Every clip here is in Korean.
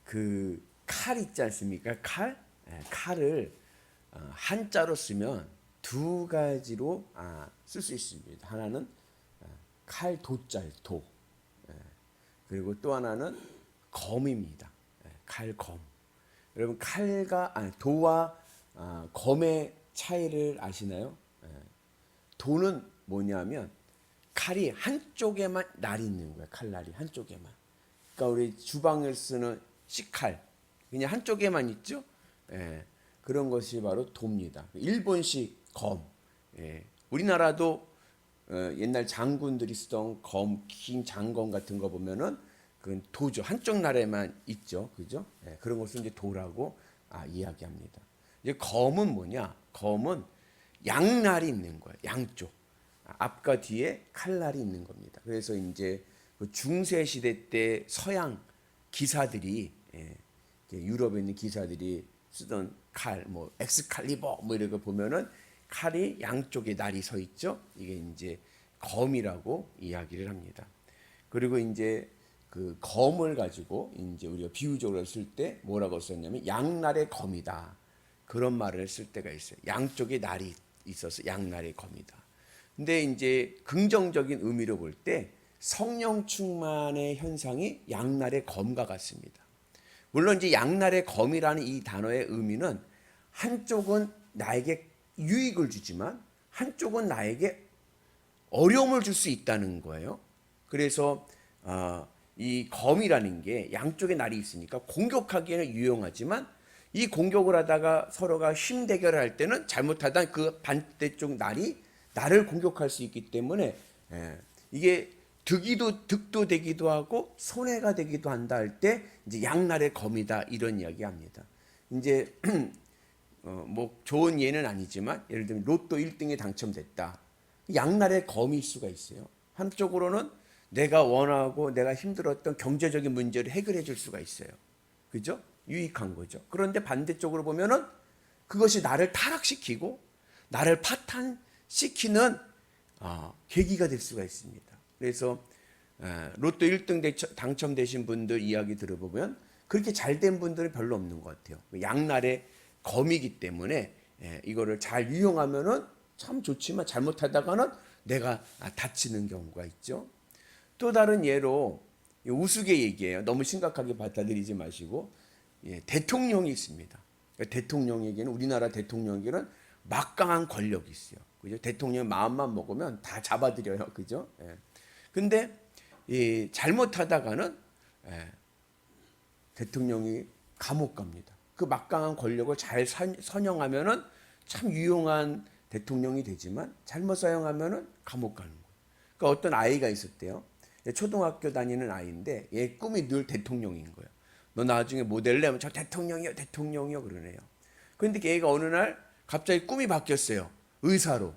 그 칼 있지 않습니까? 칼? 칼을 한자로 쓰면 두 가지로 쓸 수 있습니다. 하나는 칼 도자예요. 도. 그리고 또 하나는 검입니다. 칼검. 여러분 칼과 도와 검의 차이를 아시나요? 도는 뭐냐면 칼이 한쪽에만 날이 있는 거야. 칼날이 한쪽에만. 그러니까 우리 주방을 쓰는 식칼 그냥 한쪽에만 있죠. 그런 것이 바로 도입니다. 일본식 검. 우리나라도 옛날 장군들이 쓰던 검, 긴 장검 같은 거 보면은 그건 도죠. 한쪽 나라에만 있죠. 그죠? 그런 것을 이제 도라고 이야기합니다. 이제 검은 뭐냐? 검은 양날이 있는 거예요. 양쪽. 앞과 뒤에 칼날이 있는 겁니다. 그래서 이제 그 중세 시대 때 서양 기사들이 유럽에 있는 기사들이 쓰던 칼, 뭐 엑스칼리버 뭐 이런 거 보면은 칼이 양쪽에 날이 서 있죠. 이게 이제 검이라고 이야기를 합니다. 그리고 이제 그 검을 가지고 이제 우리가 비유적으로 쓸 때 뭐라고 썼냐면 양날의 검이다. 그런 말을 쓸 때가 있어요. 양쪽에 날이 있어서 양날의 검이다. 근데 이제 긍정적인 의미로 볼 때 성령 충만의 현상이 양날의 검과 같습니다. 물론 이제 양날의 검이라는 이 단어의 의미는 한쪽은 나에게 유익을 주지만 한쪽은 나에게 어려움을 줄 수 있다는 거예요. 그래서 이 검이라는 게 양쪽에 날이 있으니까 공격하기에는 유용하지만 이 공격을 하다가 서로가 힘 대결을 할 때는 잘못하다 그 반대쪽 날이 나를 공격할 수 있기 때문에 이게 득도 되기도 하고 손해가 되기도 한다 할 때 이제 양날의 검이다 이런 이야기합니다. 이제 뭐 좋은 예는 아니지만 예를 들면 로또 1등에 당첨됐다. 양날의 검일 수가 있어요. 한쪽으로는 내가 원하고 내가 힘들었던 경제적인 문제를 해결해 줄 수가 있어요. 그죠? 유익한 거죠. 그런데 반대쪽으로 보면은 그것이 나를 타락시키고 나를 파탄시키는 계기가 될 수가 있습니다. 그래서 로또 1등 당첨되신 분들 이야기 들어보면 그렇게 잘된 분들은 별로 없는 것 같아요. 양날의 검이기 때문에 이거를 잘 이용하면은 참 좋지만 잘못하다가는 내가 다치는 경우가 있죠. 또 다른 예로 우스개 얘기예요. 너무 심각하게 받아들이지 마시고 대통령이 있습니다. 대통령에게는 우리나라 대통령에게는 막강한 권력이 있어요. 그죠? 대통령 마음만 먹으면 다 잡아들여요. 그죠? 근데 잘못하다가는 대통령이 감옥 갑니다. 그 막강한 권력을 잘 선용하면은 참 유용한 대통령이 되지만 잘못 사용하면은 감옥 가는 거예요. 그러니까 어떤 아이가 있었대요. 초등학교 다니는 아이인데 얘 꿈이 늘 대통령인 거예요. 너 나중에 뭐 될래? 하면 저 대통령이요, 대통령이요 그러네요. 그런데 얘가 어느 날 갑자기 꿈이 바뀌었어요. 의사로.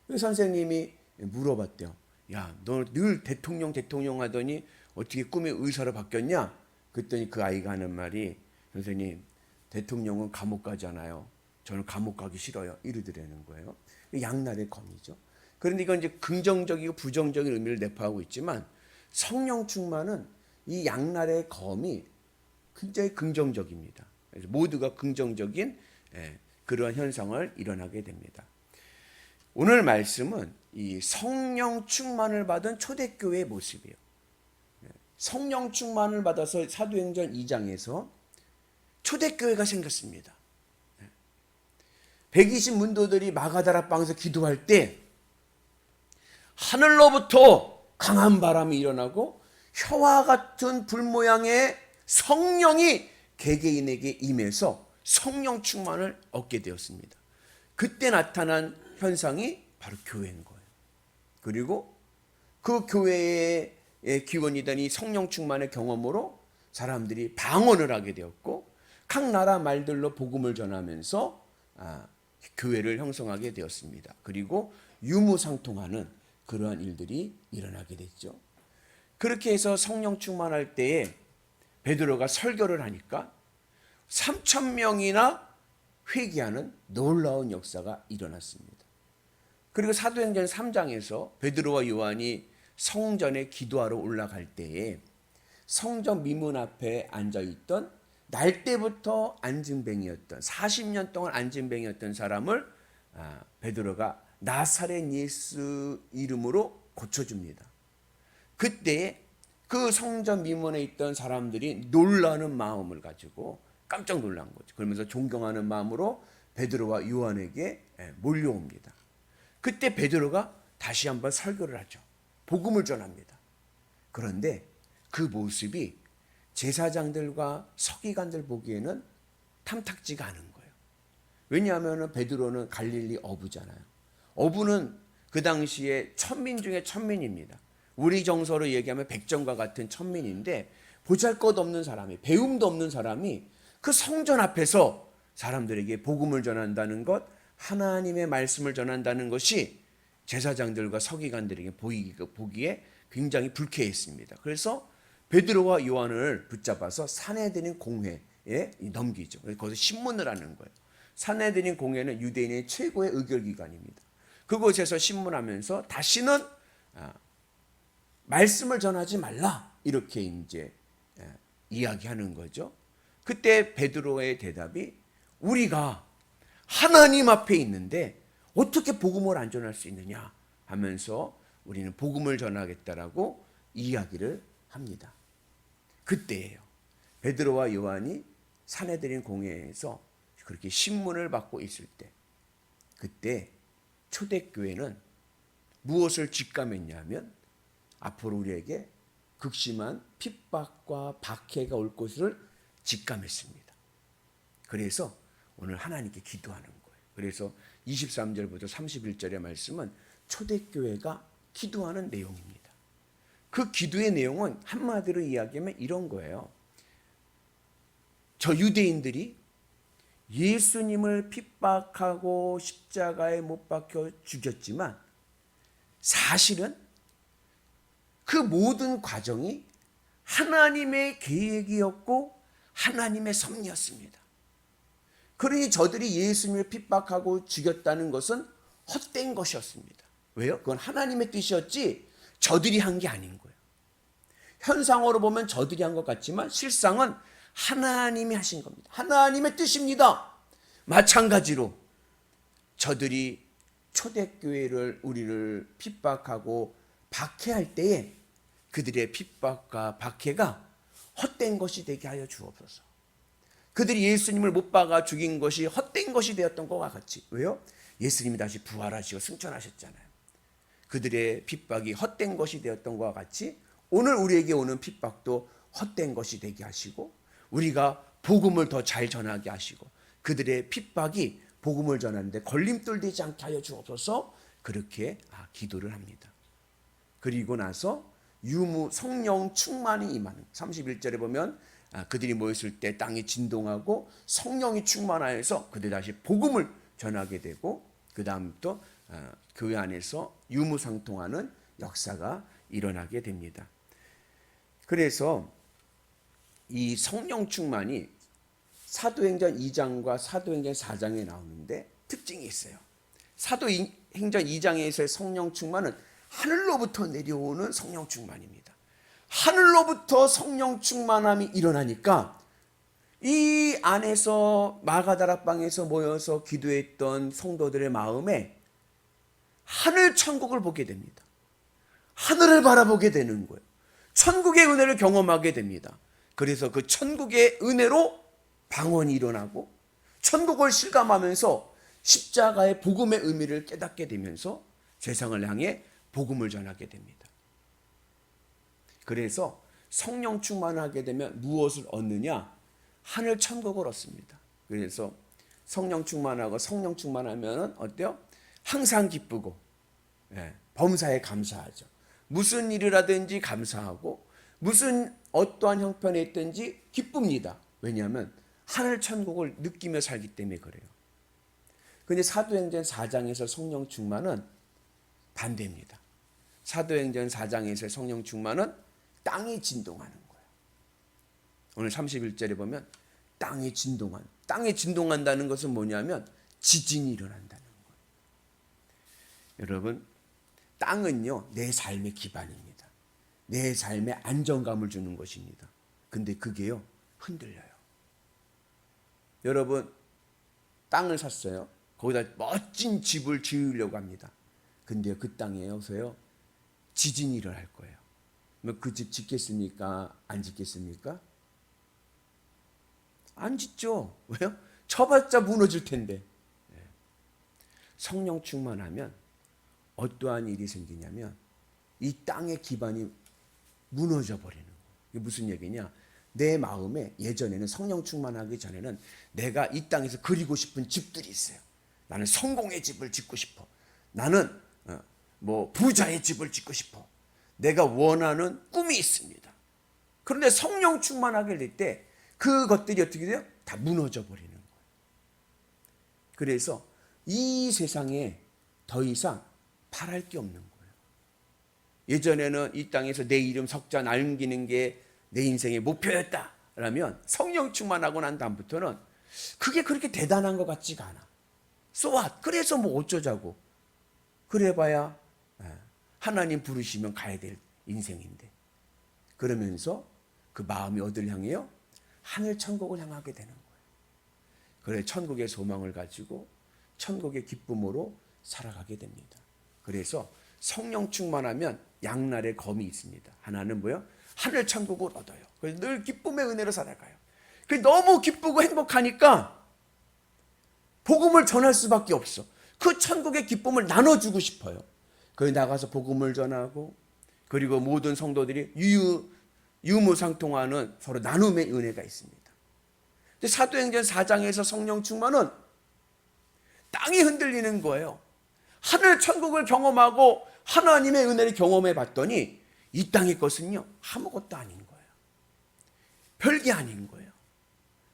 그 선생님이 물어봤대요. 야, 너 늘 대통령 하더니 어떻게 꿈이 의사로 바뀌었냐? 그랬더니 그 아이가 하는 말이 선생님 대통령은 감옥 가잖아요. 저는 감옥 가기 싫어요. 이러더라는 거예요. 양날의 검이죠. 그런데 이건 이제 긍정적이고 부정적인 의미를 내포하고 있지만 성령 충만은 이 양날의 검이 굉장히 긍정적입니다. 그래서 모두가 긍정적인 그러한 현상을 일어나게 됩니다. 오늘 말씀은 이 성령 충만을 받은 초대교회의 모습이에요. 성령 충만을 받아서 사도행전 2장에서 초대교회가 생겼습니다. 120 문도들이 마가다라 방에서 기도할 때 하늘로부터 강한 바람이 일어나고 혀와 같은 불 모양의 성령이 개개인에게 임해서 성령 충만을 얻게 되었습니다. 그때 나타난 현상이 바로 교회인 거예요. 그리고 그 교회의 기원이던 이 성령 충만의 경험으로 사람들이 방언을 하게 되었고 각 나라 말들로 복음을 전하면서 교회를 형성하게 되었습니다. 그리고 유무상통하는 그러한 일들이 일어나게 됐죠. 그렇게 해서 성령 충만할 때에 베드로가 설교를 하니까 3,000명이나 회개하는 놀라운 역사가 일어났습니다. 그리고 사도행전 3장에서 베드로와 요한이 성전에 기도하러 올라갈 때에 성전 미문 앞에 앉아있던 날 때부터 안진뱅이였던 40년 동안 안진뱅이였던 사람을 베드로가 나사렛 예수 이름으로 고쳐줍니다. 그때 그 성전 미문에 있던 사람들이 놀라는 마음을 가지고 깜짝 놀란 거죠. 그러면서 존경하는 마음으로 베드로와 요한에게 몰려옵니다. 그때 베드로가 다시 한번 설교를 하죠. 복음을 전합니다. 그런데 그 모습이 제사장들과 서기관들 보기에는 탐탁지가 않은 거예요. 왜냐하면 베드로는 갈릴리 어부잖아요. 어부는 그 당시에 천민 중에 천민입니다. 우리 정서로 얘기하면 백정과 같은 천민인데 보잘것없는 사람이, 배움도 없는 사람이 그 성전 앞에서 사람들에게 복음을 전한다는 것, 하나님의 말씀을 전한다는 것이 제사장들과 서기관들에게 보기에 굉장히 불쾌했습니다. 그래서 베드로와 요한을 붙잡아서 산헤드린 공회에 넘기죠. 거기서 신문을 하는 거예요. 산헤드린 공회는 유대인의 최고의 의결기관입니다. 그곳에서 신문하면서 다시는 말씀을 전하지 말라 이렇게 이제 이야기하는 거죠. 그때 베드로의 대답이 우리가 하나님 앞에 있는데 어떻게 복음을 안 전할 수 있느냐 하면서 우리는 복음을 전하겠다라고 이야기를 합니다. 그때예요. 베드로와 요한이 산헤드린 공회에서 그렇게 신문을 받고 있을 때, 그때 초대교회는 무엇을 직감했냐면 앞으로 우리에게 극심한 핍박과 박해가 올 것을 직감했습니다. 그래서 오늘 하나님께 기도하는 거예요. 그래서 23절부터 31절의 말씀은 초대교회가 기도하는 내용입니다. 그 기도의 내용은 한마디로 이야기하면 이런 거예요. 저 유대인들이 예수님을 핍박하고 십자가에 못 박혀 죽였지만 사실은 그 모든 과정이 하나님의 계획이었고 하나님의 섭리였습니다. 그러니 저들이 예수님을 핍박하고 죽였다는 것은 헛된 것이었습니다. 왜요? 그건 하나님의 뜻이었지 저들이 한 게 아닌 거예요. 현상으로 보면 저들이 한 것 같지만 실상은 하나님이 하신 겁니다. 하나님의 뜻입니다. 마찬가지로 저들이 초대교회를 우리를 핍박하고 박해할 때에 그들의 핍박과 박해가 헛된 것이 되게 하여 주옵소서. 그들이 예수님을 못 박아 죽인 것이 헛된 것이 되었던 것과 같이. 왜요? 예수님이 다시 부활하시고 승천하셨잖아요. 그들의 핍박이 헛된 것이 되었던 것과 같이 오늘 우리에게 오는 핍박도 헛된 것이 되게 하시고 우리가 복음을 더 잘 전하게 하시고 그들의 핍박이 복음을 전하는데 걸림돌 되지 않게 하여 주옵소서. 그렇게 기도를 합니다. 그리고 나서 유무 성령 충만이 임하는 31절에 보면 그들이 모였을 때 땅이 진동하고 성령이 충만하여서 그들이 다시 복음을 전하게 되고 그 다음부터 교회 안에서 유무상통하는 역사가 일어나게 됩니다. 그래서 이 성령 충만이 사도행전 2장과 사도행전 4장에 나오는데 특징이 있어요. 사도행전 2장에서의 성령 충만은 하늘로부터 내려오는 성령 충만입니다. 하늘로부터 성령 충만함이 일어나니까 이 안에서 마가다락방에서 모여서 기도했던 성도들의 마음에 하늘 천국을 보게 됩니다. 하늘을 바라보게 되는 거예요. 천국의 은혜를 경험하게 됩니다. 그래서 그 천국의 은혜로 방언이 일어나고 천국을 실감하면서 십자가의 복음의 의미를 깨닫게 되면서 세상을 향해 복음을 전하게 됩니다. 그래서 성령 충만하게 되면 무엇을 얻느냐? 하늘 천국을 얻습니다. 그래서 성령 충만하고 성령 충만하면 어때요? 항상 기쁘고 범사에 감사하죠. 무슨 일을 하든지 감사하고 무슨 어떠한 형편에 있든지 기쁩니다. 왜냐하면 하늘 천국을 느끼며 살기 때문에 그래요. 그런데 사도행전 4장에서 성령 충만은 반대입니다. 사도행전 4장에서 성령 충만은 땅이 진동하는 거예요. 오늘 31절에 보면 땅이 진동한다는 것은 뭐냐면 지진이 일어난다는 거예요. 여러분, 땅은요 내 삶의 기반입니다. 내 삶에 안정감을 주는 것입니다. 근데 그게요, 흔들려요. 여러분, 땅을 샀어요. 거기다 멋진 집을 지으려고 합니다. 근데 그 땅에서요, 지진이 일어날 거예요. 그 집 짓겠습니까? 안 짓겠습니까? 안 짓죠. 왜요? 쳐봤자 무너질 텐데. 성령 충만하면 어떠한 일이 생기냐면 이 땅의 기반이 무너져 버리는 거예요. 이게 무슨 얘기냐? 내 마음에 예전에는 성령 충만하기 전에는 내가 이 땅에서 그리고 싶은 집들이 있어요. 나는 성공의 집을 짓고 싶어. 나는 뭐 부자의 집을 짓고 싶어. 내가 원하는 꿈이 있습니다. 그런데 성령 충만하게 될 때 그것들이 어떻게 돼요? 다 무너져 버리는 거예요. 그래서 이 세상에 더 이상 바랄 게 없는 거예요. 예전에는 이 땅에서 내 이름 석자 남기는 게 내 인생의 목표였다라면 성령 충만하고 난 다음부터는 그게 그렇게 대단한 것 같지가 않아. So what? 그래서 뭐 어쩌자고. 그래봐야 하나님 부르시면 가야 될 인생인데. 그러면서 그 마음이 어디를 향해요? 하늘 천국을 향하게 되는 거예요. 그래 천국의 소망을 가지고 천국의 기쁨으로 살아가게 됩니다. 그래서 성령 충만하면 양날의 검이 있습니다. 하나는 뭐요? 하늘 천국을 얻어요. 그래서 늘 기쁨의 은혜로 살아가요. 너무 기쁘고 행복하니까 복음을 전할 수밖에 없어. 그 천국의 기쁨을 나눠주고 싶어요. 거기 나가서 복음을 전하고 그리고 모든 성도들이 유무상통하는 서로 나눔의 은혜가 있습니다. 근데 사도행전 4장에서 성령 충만은 땅이 흔들리는 거예요. 하늘 천국을 경험하고 하나님의 은혜를 경험해 봤더니 이 땅의 것은요 아무것도 아닌 거예요. 별게 아닌 거예요.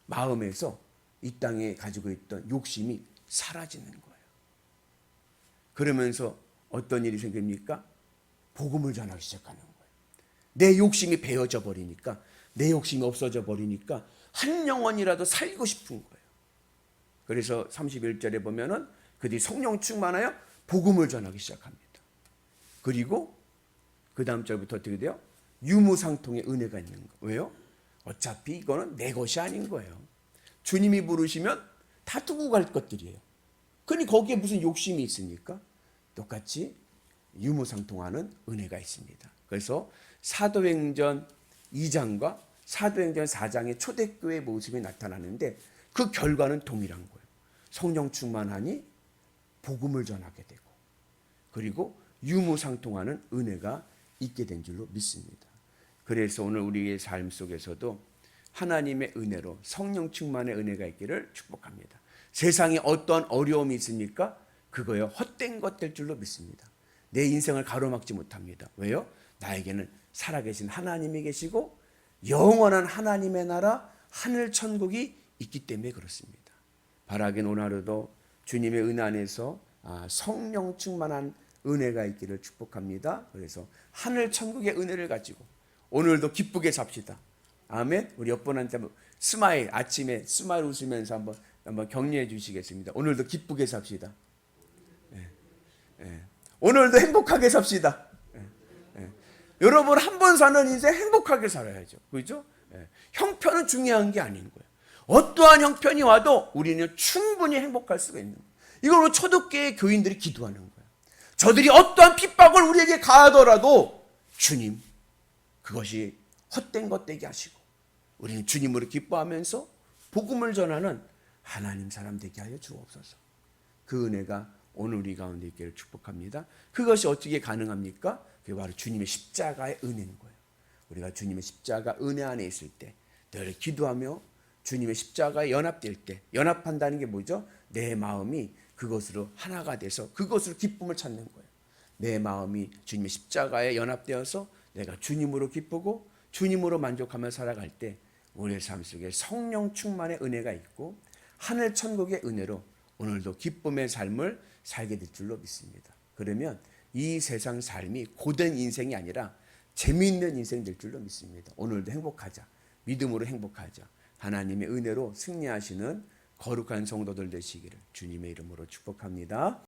마음에서 이 땅에 가지고 있던 욕심이 사라지는 거예요. 그러면서 어떤 일이 생깁니까? 복음을 전하기 시작하는 거예요. 내 욕심이 베어져 버리니까, 내 욕심이 없어져 버리니까 한 영혼이라도 살리고 싶은 거예요. 그래서 31절에 보면은 그들이 성령 충만하여 복음을 전하기 시작합니다. 그리고 그 다음 절부터 어떻게 돼요? 유무상통의 은혜가 있는 거예요. 왜요? 어차피 이거는 내 것이 아닌 거예요. 주님이 부르시면 다 두고 갈 것들이에요. 그러니 거기에 무슨 욕심이 있습니까? 똑같이 유무상통하는 은혜가 있습니다. 그래서 사도행전 2장과 사도행전 4장의 초대교회 모습이 나타나는데 그 결과는 동일한 거예요. 성령 충만하니 복음을 전하게 되고 그리고 유무상통하는 은혜가 있게 된 줄로 믿습니다. 그래서 오늘 우리의 삶 속에서도 하나님의 은혜로 성령 충만의 은혜가 있기를 축복합니다. 세상에 어떤 어려움이 있습니까? 그거요 헛된 것 될 줄로 믿습니다. 내 인생을 가로막지 못합니다. 왜요? 나에게는 살아계신 하나님이 계시고 영원한 하나님의 나라 하늘 천국이 있기 때문에 그렇습니다. 바라긴 오늘 하루도 주님의 은혜 안에서 성령 충만한 은혜가 있기를 축복합니다. 그래서 하늘 천국의 은혜를 가지고 오늘도 기쁘게 삽시다. 아멘. 우리 옆분한테 스마일 아침에 스마일 웃으면서 한번 격려해 주시겠습니다. 오늘도 기쁘게 삽시다. 오늘도 행복하게 삽시다. 여러분 한 번 사는 인생 행복하게 살아야죠. 그렇죠? 형편은 중요한 게 아닌 거예요. 어떠한 형편이 와도 우리는 충분히 행복할 수가 있는 거예요. 이걸 초대교회 교인들이 기도하는 거예요. 저들이 어떠한 핍박을 우리에게 가하더라도 주님 그것이 헛된 것 되게 하시고 우리는 주님으로 기뻐하면서 복음을 전하는 하나님 사람 되게 하여 주옵소서. 그 은혜가 오늘 우리 가운데 있기를 축복합니다. 그것이 어떻게 가능합니까? 그게 바로 주님의 십자가의 은혜인 거예요. 우리가 주님의 십자가 은혜 안에 있을 때 늘 기도하며 주님의 십자가에 연합될 때 연합한다는 게 뭐죠? 내 마음이 그것으로 하나가 돼서 그것으로 기쁨을 찾는 거예요. 내 마음이 주님의 십자가에 연합되어서 내가 주님으로 기쁘고 주님으로 만족하며 살아갈 때 우리의 삶 속에 성령 충만의 은혜가 있고 하늘 천국의 은혜로 오늘도 기쁨의 삶을 살게 될 줄로 믿습니다. 그러면 이 세상 삶이 고된 인생이 아니라 재미있는 인생 될 줄로 믿습니다. 오늘도 행복하자. 믿음으로 행복하자. 하나님의 은혜로 승리하시는 거룩한 성도들 되시기를 주님의 이름으로 축복합니다.